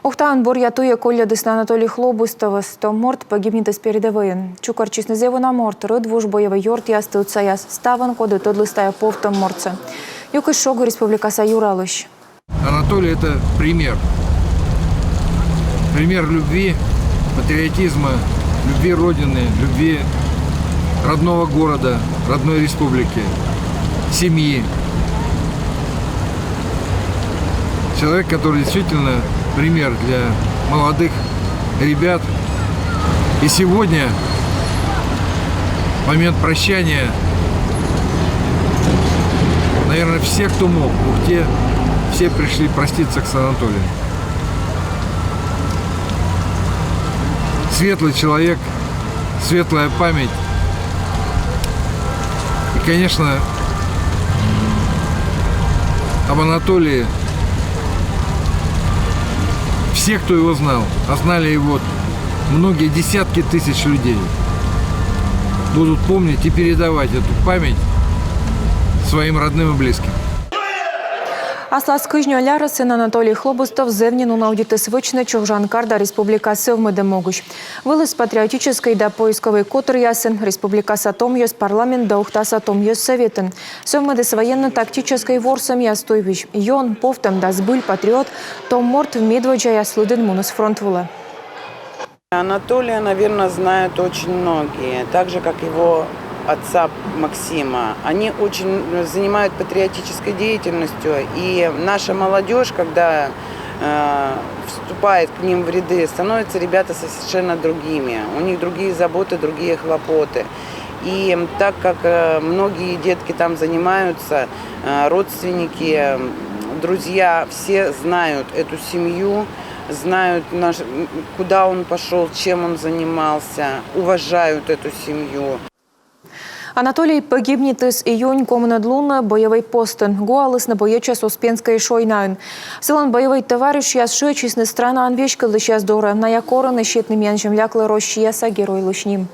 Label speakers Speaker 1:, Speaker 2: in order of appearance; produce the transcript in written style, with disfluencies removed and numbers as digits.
Speaker 1: Ухтан бурятує колля десна Анатолий Хлобустова, 100 морт погибнет из передовые. Чукар честнозеву на морт, рыдвуш боевой йорт ястыл цаяс, ставан коды тот листая повтом морца. Юкаш шогу республика Юралыш.
Speaker 2: Анатолий – это пример. Пример любви, патриотизма, любви Родины, любви родного города, родной республики, семьи. Человек, который действительно пример для молодых ребят. И сегодня, в момент прощания, наверное, все, кто мог, в Ухте, все пришли проститься с Анатолием. Светлый человек, светлая память. И, конечно, об Анатолии все, кто его знал, а знали его многие десятки тысяч людей, будут помнить и передавать эту память своим родным и близким.
Speaker 1: Аслас кыжню сын Анатолий Хлобустов зевнину наудиты свычны Чухжанкарда республика Сывмыды могуш. Вылез патриотической да поисковый котр ясын, республика Сатом ёс парламент да Ухта Сатом ёс советын. Сывмыды с военно-тактической ворсом ястойвич. Йон, повтом да сбыль патриот, том морт в медводжа яслыдын мунус фронтвула.
Speaker 3: Анатолия, наверное, знают очень многие, так же, как его отца Максима. Они очень занимают патриотической деятельностью, и наша молодежь, когда вступает к ним в ряды, становятся ребята совершенно другими. У них другие заботы, другие хлопоты. И так как многие детки там занимаются, родственники, друзья, все знают эту семью, знают, куда он пошел, чем он занимался, уважают эту семью.
Speaker 1: Анатолий погибнет из июнь комнадлуна боевой постен. Гуалыс на боеча с Успенской шойнаун. Силан боевой товарищ ясшуя честная страна анвечка лыщас дора. На якора на щитным янжем ляклы рощи яса герой лышним.